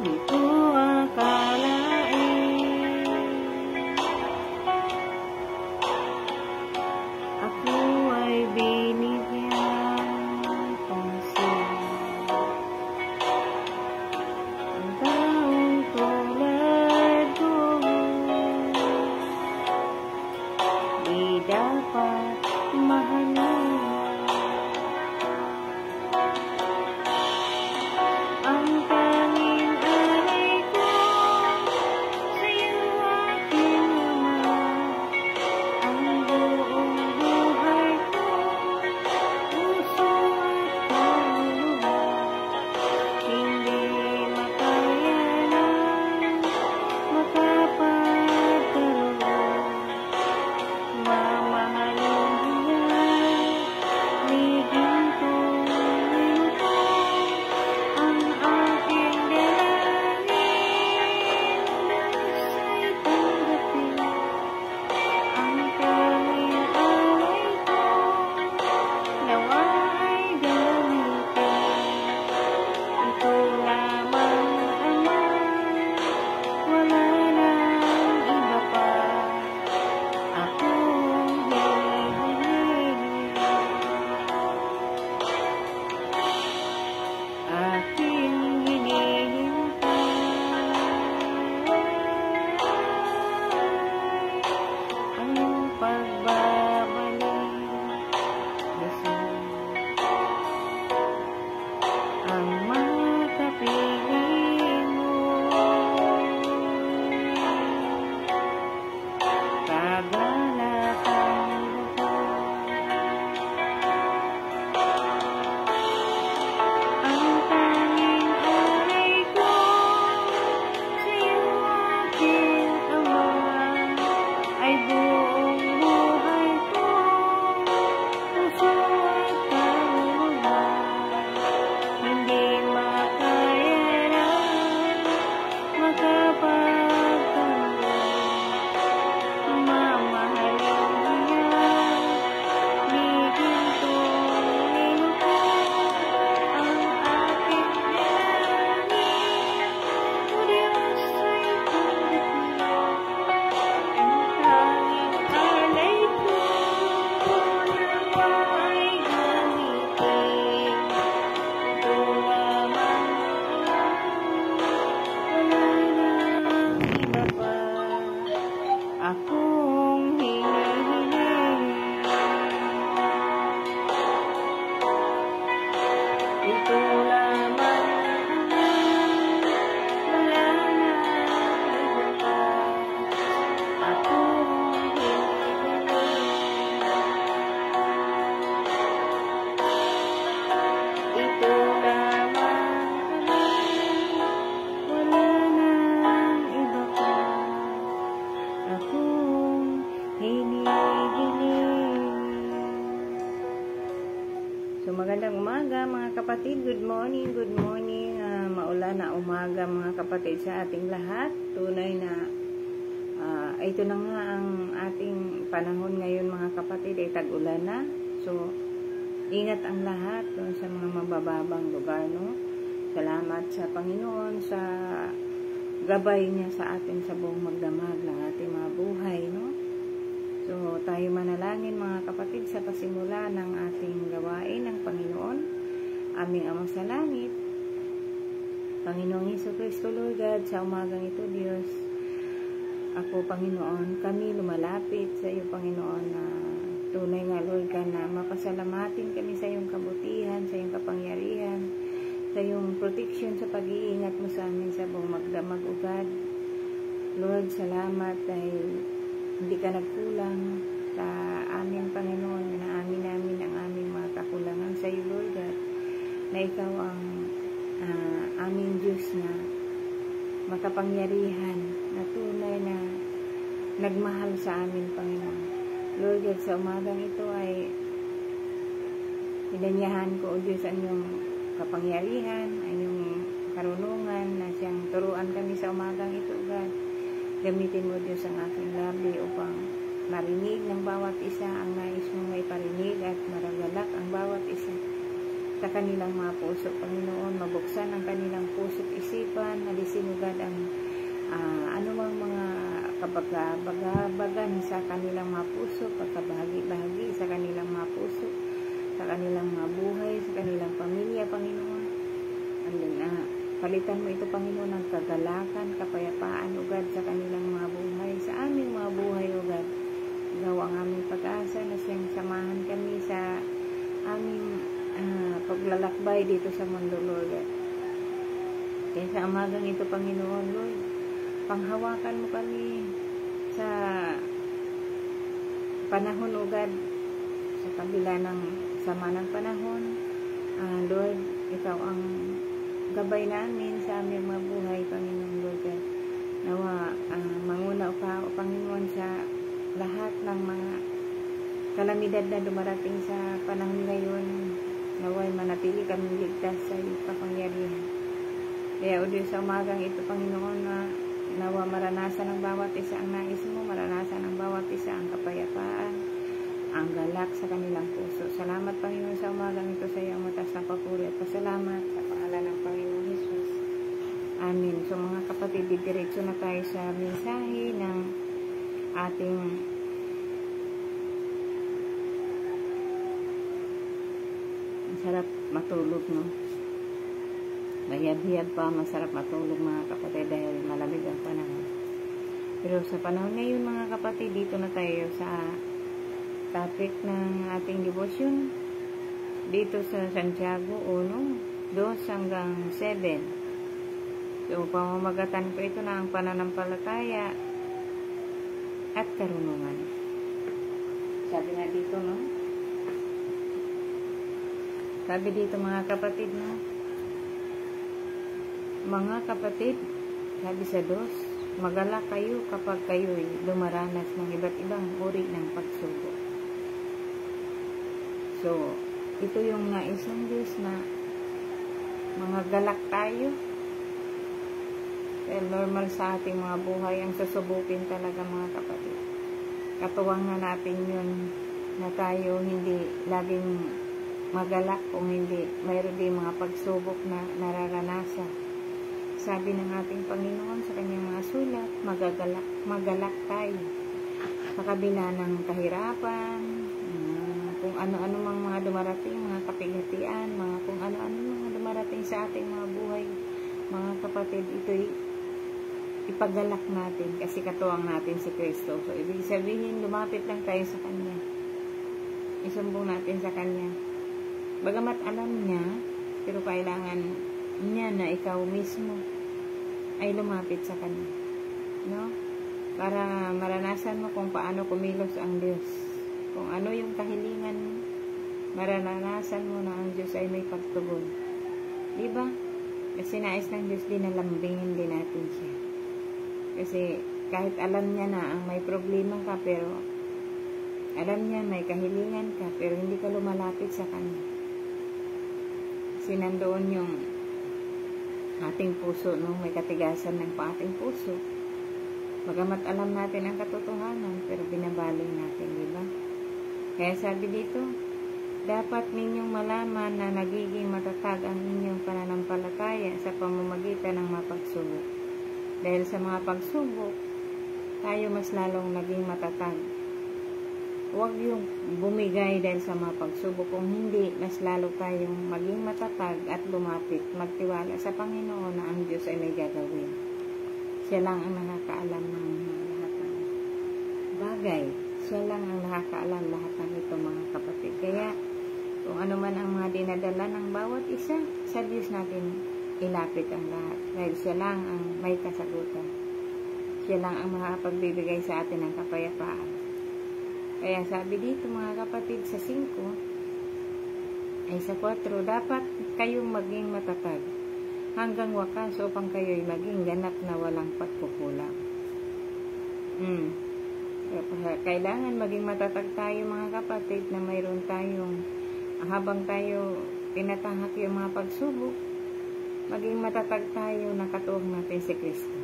Di ko akalain ako ay binigyan pansin. Ang taong tulad ko di dapat mahalin. Ang tanging alay ko sa'yo aking ama, ang buong buhay ko, puso at kaluluwa, hindi makayanan makapagkaroon. Mamahalin niya, ligin kong minuto, ang aking dalangin, Diyos ay tanggapin. Ang tanging alay ko, nawa ay gamitin. Ito lamang, Ama, wala nang iba pa. Akong hinihiling, aking hinihintay ang iyong pagbabalik, Jesus. Ang makapiling mo, kagalakan ko. Ang tanging alay ko sa'yo aking Ama, ay buong buhay ko, puso at kaluluwa, hindi makayanan makapagtanggol. Mamahalin niya, ligin kong minuto, ang aking dalangin, O Diyos ay tanggapin. Ang tanging alay ko, nawa ay gamitin. Ito lamang, wala nang iba pa. Akong hinihiling, ito lamang, wala nang iba pa. Akong hinihiling, ito lamang, wala nang iba pa. Akong hinihiling. So magandang umaga mga kapatid. Good morning, good morning. Maulan na umaga mga kapatid sa ating lahat. Tunay na ito na nga ang ating panahon ngayon mga kapatid, ay tag-ulan na. So ingat ang lahat doon sa mga mabababang lugar, no? Salamat sa Panginoon sa gabay niya sa atin sa buong magdamag ng ating mga buhay, no? So, tayo manalangin mga kapatid sa pasimula ng ating gawain ng Panginoon. Aming Ama sa langit, Panginoong Jesucristo, Lord God, sa umagang ito, Diyos, ako, Panginoon, kami lumalapit sa iyo, Panginoon, na tunay nga, Lord God, na mapasalamatin kami sa iyong kabutihan, sa iyong kapangyarihan, sa iyong protection, sa pag-iingat mo sa amin sa buong magdamag, O God. Lord, salamat dahil hindi ka nagkulang sa amin, Panginoon, na amin namin ang aming mga kakulangan sa iyo, Lord God, na ikaw ang aming Diyos na makapangyarihan, na tunay na nagmahal sa amin, Panginoon. Lord God, sa umagang ito ay inanyahan ko, O Diyos, ang iyong kapangyarihan, ang iyong karunungan na siyang turuan kami sa umagang ito, God. Gamitin mo, Diyos, ang aking labi upang marinig ng bawat isa ang nais mong may parinig at maragalak ang bawat isa. sa kanilang mga puso, Panginoon. Mabuksan ang kanilang puso't isipan, alisin ugad ang anumang mga kabagabagan sa kanilang mga puso, pagkabahagi-bahagi sa kanilang mga puso, sa kanilang mga buhay, sa kanilang pamilya, Panginoon. Palitan mo ito, Panginoon, ng kagalakan, kapayapaan, ugad sa kanilang mga buhay, sa aming mga buhay, ugad. Ikaw ang aming pag-asa na siyang samahan kami sa aming paglalakbay dito sa mundo, Lord. Kaya sa umagang ito, Panginoon, Lord, panghawakan mo kami sa panahon, ugad, sa kabila ng sama ng panahon. Lord, ikaw ang gabay namin sa aming mga buhay, Panginoon, Lord. Nawa, manguna ka, Panginoon, sa lahat ng mga kalamidad na dumarating sa panahon ngayon. Naway manatili kami ligtas sa iyong kapangyarihan. Kaya o Diyos, sa umagang ito, Panginoon, nawa maranasan ng bawat isa ang nais mo, maranasan ng bawat isa ang kapayapaan, ang galak sa kanilang puso. Salamat, Panginoon, sa umagang ito sa iyong matas na papuri at pasalamat sa pangalan ng Panginoon Jesus. Amen. So mga kapatid, diretso na tayo sa mensahe ng ating sarap matulog, no? Bayab-hiyab pa, masarap matulog, mga kapatid, dahil malamig ang panahon. Pero sa panahon ngayon, mga kapatid, dito na tayo sa topic ng ating devotion dito sa Santiago 1, 2 hanggang 7. So, pamamagatan ko ito na ang pananampalataya at karunungan. Sabi nga dito, no? Sabi dito, mga kapatid, no? Mga kapatid, sabi sa 2, magalak kayo kapag kayo'y dumaranas ng iba't ibang uri ng pagsubok. So, ito yung nais ng Diyos na mga galak tayo. Dahil normal sa ating mga buhay ang susubukin talaga, mga kapatid. Katuwang na natin yun na tayo hindi laging magalak kung hindi mayroon din mga pagsubok na nararanasan. Sabi ng ating Panginoon sa kanyang mga sulat, magalak tayo sa kabila ng kahirapan, kung ano-ano mga dumarating, mga kapigatian, kung ano-ano mga dumarating sa ating mga buhay, mga kapatid, ito'y ipagalak natin kasi katuwang natin si Kristo. So, ibig sabihin, lumapit lang tayo sa Kanya. Isumbong natin sa Kanya. Bagamat alam niya, pero kailangan niya na ikaw mismo ay lumapit sa Kanya. No? Para maranasan mo kung paano kumilos ang Diyos. Kung ano yung kahilingan mo, maranasan mo na ang Diyos ay may pagtugon. Diba? Kasi nais ng Diyos din na lambingin din natin siya. Kasi kahit alam niya na ang may problema ka, pero alam niya may kahilingan ka, pero hindi ka lumalapit sa Kanya. Kasi nandoon yung ating puso, no? May katigasan ng ating puso. Bagamat alam natin ang katotohanan, pero binabaling natin, di ba? Kaya sabi dito, dapat ninyong malaman na nagiging matatag ang inyong pananampalataya sa pamamagitan ng mga pagsubok. Dahil sa mga pagsubok, tayo mas lalong naging matatag. Huwag yung bumigay dahil sa mga pagsubok. Kung hindi, mas lalo tayong maging matatag at lumapit, magtiwala sa Panginoon na ang Diyos ay may gagawin. Siya lang ang nakakaalam ng lahat ng bagay. Siya lang ang nakakaalam lahat ng ito, mga kapatid. Kaya, kung ano man ang mga dinadala ng bawat isa, sa Diyos natin ilapit ang lahat. Dahil siya lang ang may kasagutan. Siya lang ang makapagbibigay sa atin ng kapayapaan. Kaya sabi dito, mga kapatid, sa 5 ay sa 4, dapat kayong maging matatag hanggang wakas upang kayo'y maging ganap na walang pagkukulang. Kailangan maging matatag tayo, mga kapatid, na mayroon tayong, habang tayo tinatahak yung mga pagsubok, maging matatag tayo na katuwang natin si Kristo.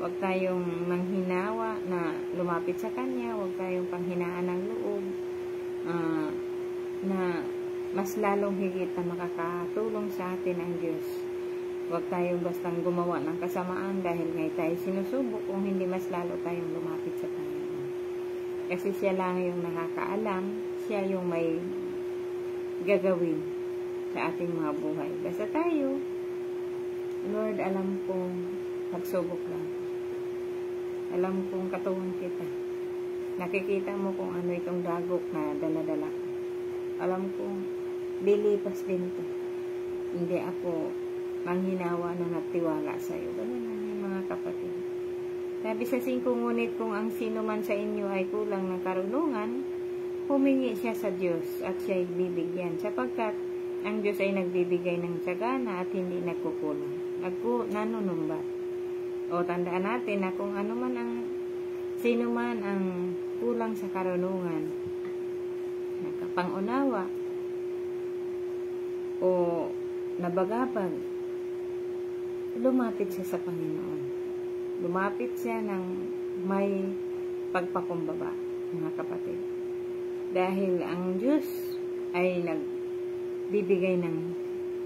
Huwag tayong manghinawa na lumapit sa Kanya. Huwag tayong panghinaan ng loob na mas lalong higit na makakatulong sa atin ang Diyos. Huwag tayong bastang gumawa ng kasamaan dahil ngay tayo sinusubok kung hindi mas lalo tayong lumapit sa Panginoon. Kasi siya lang yung nakakaalam, siya yung may gagawin sa ating mga buhay. Basta tayo, Lord, alam kong pagsubok lang. Alam kong katuwang kita. Nakikita mo kung ano itong dagok na dala-dala. Alam kong lilipas din to. Hindi ako manghinawa na nagtiwala sa iyo. Ganun lang yung mga kapatid. Sabi sa 5, ngunit kung ang sino man sa inyo ay kulang ng karunungan, humingi siya sa Diyos at siya ay bibigyan. Sapagkat ang Diyos ay nagbibigay ng sagana at hindi nagkukulang. Nanunumbat. O tandaan natin na kung ano man sino man ang kulang sa karunungan, nakapangunawa, o nabagabag, lumapit siya sa Panginoon. Lumapit siya ng may pagpakumbaba, mga kapatid. Dahil ang Diyos ay nagbibigay ng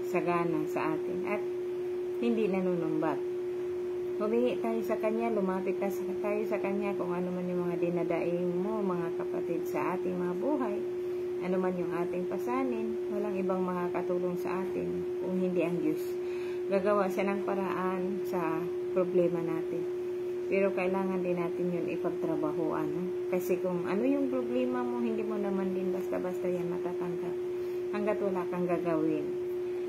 sagana sa atin at hindi nanunumbat. Humingi tayo sa Kanya, lumapit tayo sa Kanya kung ano man yung mga dinadaing mo, mga kapatid, sa ating mga buhay. Ano man yung ating pasanin, walang ibang makakatulong sa atin kung hindi ang Diyos. Gagawa siya ng paraan sa problema natin. Pero kailangan din natin yun ipagtrabahuan. Kasi kung ano yung problema mo, hindi mo naman din basta-basta yan matatanggap. Hanggat wala kang gagawin.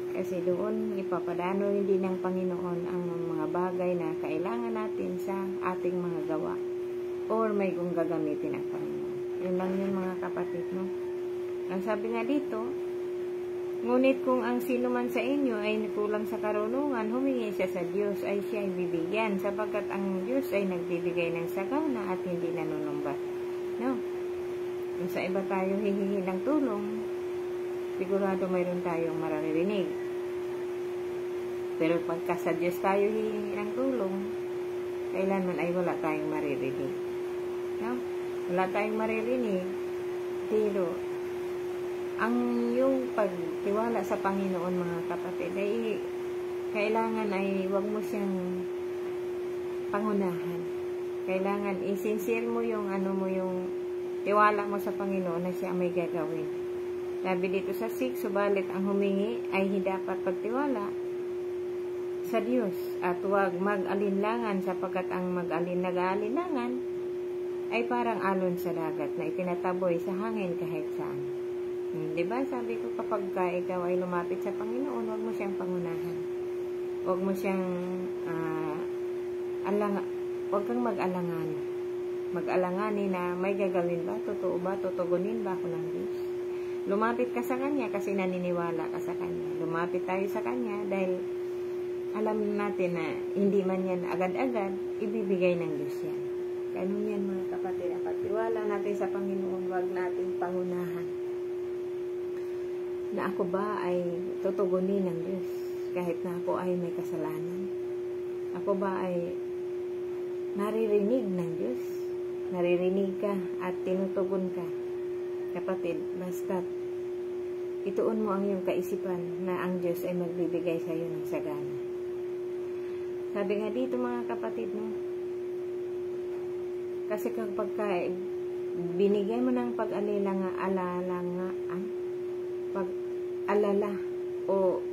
Kasi doon ipapadano hindi ng Panginoon ang mga bagay na kailangan natin sa ating mga gawa. Or may kung gagamitin ang Panginoon. Yun lang yun, mga kapatid, no? Ang sabi nga dito, ngunit kung ang sino man sa inyo ay kulang sa karunungan, humingi siya sa Diyos, ay siya ay bibigyan, sapagkat ang Diyos ay nagbibigay ng sagana at hindi nanunumbat. No? Kung sa iba tayo hihingi ng tulong, sigurado mayroon tayong maririnig. Pero pagka sa Diyos tayo hihingi ng tulong, kailanman ay wala tayong maririnig. No? Wala tayong maririnig, pero ang yung pagtiwala sa Panginoon, mga kapatid, ay kailangan ay wag mo siyang pangunahan. Kailangan isincere mo yung yung tiwala mo sa Panginoon na siya may gagawin. Sabi dito sa 6, subalit ang humingi ay hindi dapat pagtiwala sa Diyos at huwag mag-alinlangan, sapagkat ang nag-aalinlangan ay parang alon sa dagat na itinataboy sa hangin kahit saan. Diba? Sabi ko, kapag ikaw ay lumapit sa Panginoon, huwag mo siyang pangunahan. Huwag mo siyang huwag kang mag-alangan. Mag-alangani na may gagawin ba? Totoo ba? Tutugunin ba ako ng Diyos? Lumapit ka sa Kanya kasi naniniwala ka sa Kanya. Lumapit tayo sa Kanya dahil alam natin na hindi man yan agad-agad, ibibigay ng Diyos yan. Ganun yan, mga kapatid. Ang pagtiwala natin sa Panginoon, huwag natin pangunahan. Na ako ba ay tutugunin ng Diyos kahit na ako ay may kasalanan? Ako ba ay naririnig ng Diyos? Naririnig ka at tinutugon ka. Kapatid, basta ituon mo ang iyong kaisipan na ang Diyos ay magbibigay sa iyo ng sagana. Sabi nga dito, mga kapatid, no? Kasi kapag binigay mo ng pag-alala o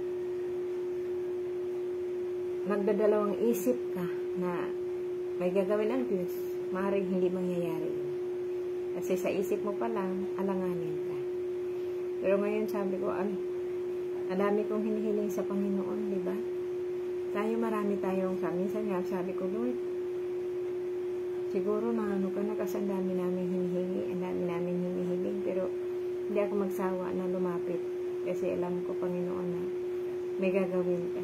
nagdadalawang isip ka na may gagawin ang Diyos, maaaring hindi mangyayari yun. Kasi sa isip mo pa lang, alanganin ka. Pero ngayon sabi ko, ang dami kong hinihiling sa Panginoon, di ba? Marami tayong minsan nga sabi ko, Lord, siguro na ka na kasi ang dami namin hinihiling, pero hindi ako magsawa na lumapit kasi alam ko, Panginoon, na may gagawin ka.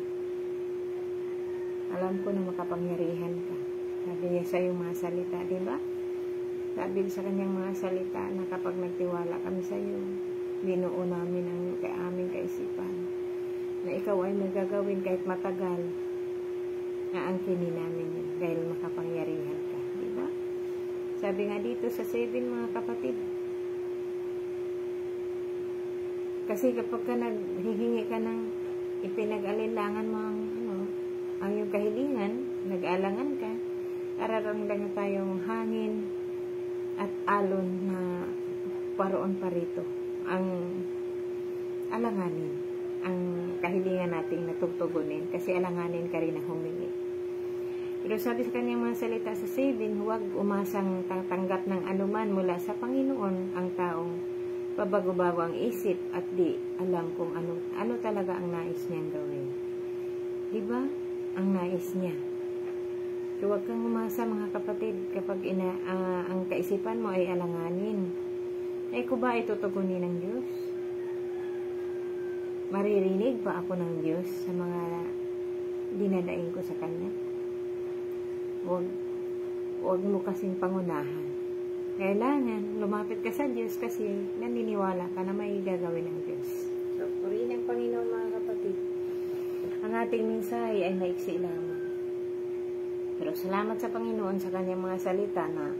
Alam ko na makapangyarihan ka. Sabi niya sa iyong mga salita, di ba? Sabi sa kanyang mga salita na kapag nagtiwala kami sa iyo, binuo namin ang aming kaisipan na ikaw ay may gagawin kahit matagal, na angkinin namin yun dahil makapangyarihan ka. Di ba? Sabi nga dito sa 7, mga kapatid, Kasi kapag ka naghihingi ka ng ipinag-alinlangan mo ang iyong kahilingan, nag-alangan ka, araramdaman tayong hangin at alon na paroon pa rito. Ang alanganin, ang kahilingan nating natugtugunin, kasi alanganin ka rin na humingi. Pero sabi sa kanyang mga salita sa 7, huwag umasang tatanggap ng anuman mula sa Panginoon ang taong pabago-bago ang isip at di alam kung ano talaga ang nais niyang gawin. Diba? Ang nais niya. So, huwag kang umasa mga kapatid kapag ang kaisipan mo ay alanganin. Ay ko ba itutugunin ng Diyos? Maririnig ba ako ng Diyos sa mga dinadaing ko sa Kanya? Huwag mo kasing pangunahan. Kailangan lumapit ka sa Diyos kasi naniniwala ka na may gagawin ng Diyos. So, purihin ang Panginoon mga kapatid. Ang ating mensahe ay maiksi lamang. Pero salamat sa Panginoon sa kanyang mga salita na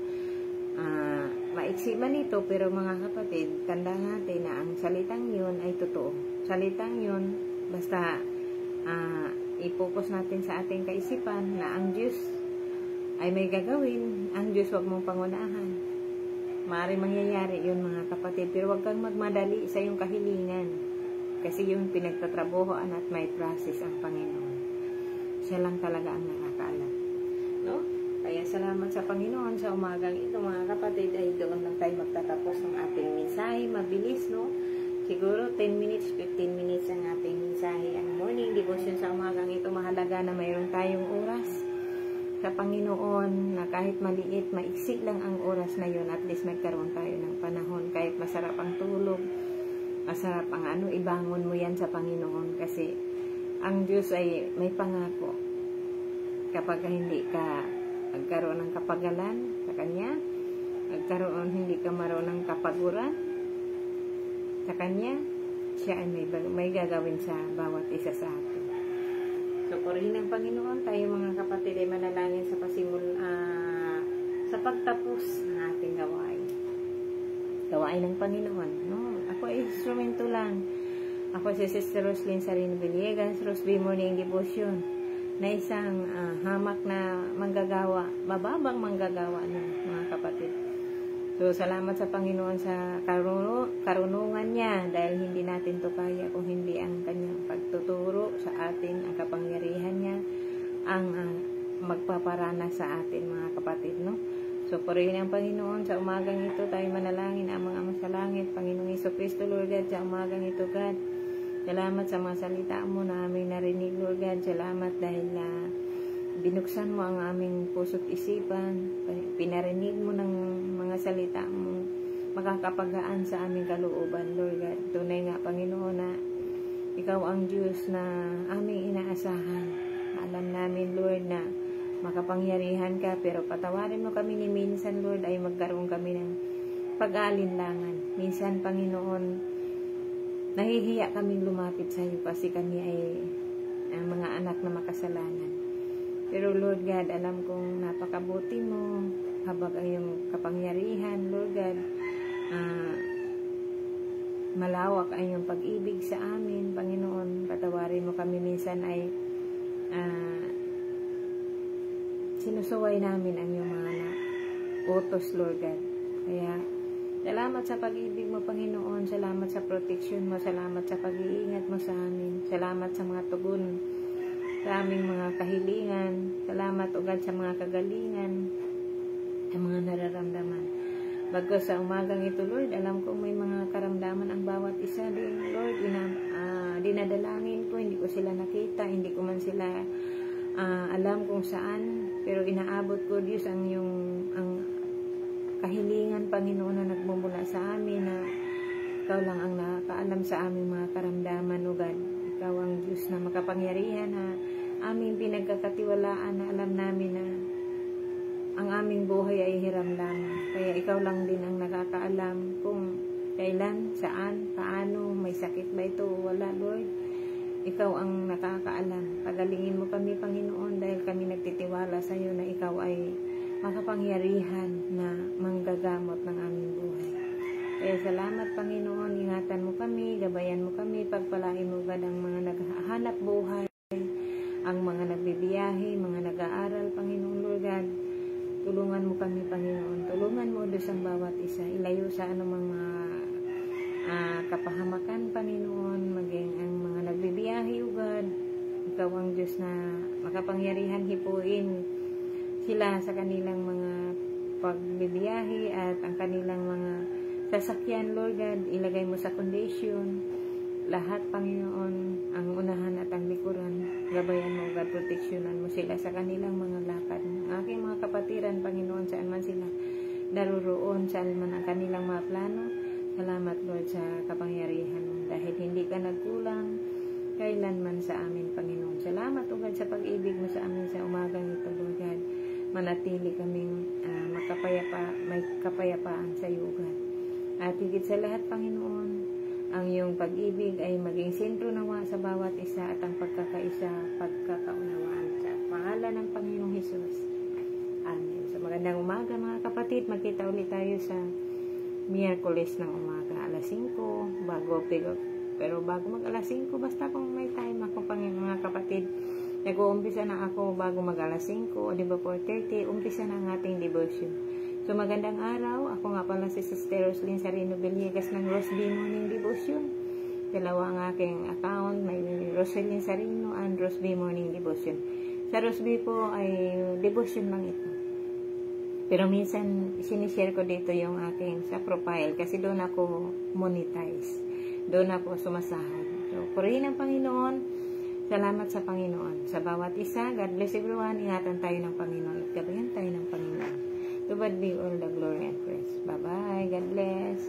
maiksi man ito, pero mga kapatid, tandaan natin na ang salitang yun ay totoo. Salitang yun, basta i-focus natin sa ating kaisipan na ang Diyos ay may gagawin. Ang Diyos huwag mong pangunahan. Maaaring mangyayari yun mga kapatid, pero huwag kang magmadali sa iyong kahilingan. Kasi yung pinagtatrabuhoan at may process ang Panginoon. Siya lang talaga ang nakakaalam. No? Kaya salamat sa Panginoon sa umagang ito mga kapatid, ay doon lang tayo magtatapos ng ating mensahe. Mabilis, no? Siguro 10 minutes, 15 minutes ang ating mensahe. Ang morning devotion sa umagang ito, mahalaga na mayroon tayong oras sa Panginoon na kahit maliit, maiksi lang ang oras na yun, at least magkaroon tayo ng panahon. Kahit masarap ang tulog, masarap ang ibangon mo yan sa Panginoon, kasi ang Diyos ay may pangako. Kapag hindi ka magkaroon ng kapagalan sa Kanya, hindi ka maroon ng kapaguran sa Kanya, siya ay may gagawin sa bawat isa sa atin. So, purihin ng Panginoon, tayo mga kapatid ay manalangin sa pagtapos ng ating gawain. Gawain ng Panginoon. No? Ako ay instrumento lang. Ako si Sister Roslyn Sarino Villegas, Rosby Morning Devotion, na isang hamak na manggagawa, mababang manggagawa ng mga kapatid. So, salamat sa Panginoon sa karunungan niya, dahil hindi natin to kaya kung hindi ang kanyang pagtuturo sa atin, ang kapangyarihan niya, ang magpaparana sa atin mga kapatid, no? So, purihin ang Panginoon sa umagang ito, tayo manalangin ang mga ama sa langit, Panginoong Jesucristo, Lord God, sa umagang ito, God. Salamat sa mga salita mo na aming narinig, Lord God. Salamat dahil binuksan mo ang aming puso't isipan, pinarinig mo ng mga salita mo, makakapagaan sa aming kalooban, Lord God. Tunay nga, Panginoon, na Ikaw ang Diyos na aming inaasahan. Alam namin, Lord, na makapangyarihan ka, pero patawarin mo kami ni minsan, Lord, ay magkaroon kami ng pag-aalinlangan. Minsan, Panginoon, nahihiya kaming lumapit sa iyo kasi kami ay mga anak na makasalanan. Pero Lord God, alam kong napakabuti mo, habag ang iyong kapangyarihan, Lord God. Malawak ang iyong pag-ibig sa amin, Panginoon. Patawarin mo kami minsan ay sinusuway namin ang iyong mga utos, Lord God. Kaya, salamat sa pag-ibig mo, Panginoon. Salamat sa protection mo. Salamat sa pag-iingat mo sa amin. Salamat sa mga tugon sa aming mga kahilingan. Salamat ugad sa mga kagalingan, sa mga nararamdaman. Bago sa umagang ito, Lord, alam kong may mga karamdaman ang bawat isa din, Lord. Dinadalangin ko, hindi ko sila nakita, hindi ko man sila alam kung saan, pero inaabot ko, Diyos, ang kahilingan, Panginoon, na nagmumula sa amin, na Ikaw lang ang nakakaalam sa aming mga karamdaman, O God. Ikaw ang Diyos na makapangyarihan, na aming pinagkakatiwalaan, na alam namin na ang aming buhay ay hiram lamang. Kaya Ikaw lang din ang nakakaalam kung kailan, saan, paano, may sakit ba ito o wala, Lord. Ikaw ang nakakaalam. Pagalingin mo kami, Panginoon, dahil kami nagtitiwala sa iyo na Ikaw ay makapangyarihan na manggagamot ng aming buhay. Kaya salamat Panginoon, ingatan mo kami, gabayan mo kami, pagpalain mo God ang mga naghahanap buhay, ang mga nagbibiyahe, mga nag-aaral, Panginoon Lord God. Tulungan mo kami, Panginoon. Tulungan mo Diyos ang bawat isa. Ilayo sa anumang mga kapahamakan, Panginoon, maging ang mga nagbibiyahe, O God. Ikaw ang Diyos na makapangyarihan, hipuin sila sa kanilang mga pagbibiyahe at ang kanilang mga sasakyan, Lord God. Ilagay mo sa condition lahat, Panginoon, ang unahan at ang likuran. Gabayan mo, God, proteksyonan mo sila sa kanilang mga lakad. Ang aking mga kapatiran, Panginoon, saan man sila daruroon, saan man ang kanilang mga plano. Salamat, Lord, sa kapangyarihan mo. Dahil hindi ka nagkulang kailanman sa amin, Panginoon. Salamat, O God, sa pag-ibig mo sa amin sa umagang ito, Lord God. Manatili kaming may kapayapaan sa iyo, God. At higit sa lahat, Panginoon, ang iyong pag-ibig ay maging sentro nawa sa bawat isa at ang pagkakaisa, pagkakaunawaan sa pangalan ng Panginoong Hesus. Amen. So magandang umaga mga kapatid. Magkita ulit tayo sa Miyerkules ng umaga, alas 5, pero bago mag alas 5, basta kung may time ako, mga kapatid, nag-uumpisa na ako bago mag alas 5, o diba 4:30, umpisa na ang ating devotion. So magandang araw, ako nga pala si Sister Roslyn Sarino Villegas ng Rosby Morning Devotion. Dalawa ang aking account, may Roslyn Sarino and Rosby Morning Devotion. Sa Rosby po ay devotion lang ito. Pero minsan, sinishare ko dito yung aking sa profile kasi doon ako monetize. Doon ako sumasahod. So, purihin ang Panginoon. Salamat sa Panginoon. Sa bawat isa, God bless everyone. Ingatan tayo ng Panginoon at gabayan tayo ng Panginoon. To God be all the glory and praise. Bye-bye. God bless.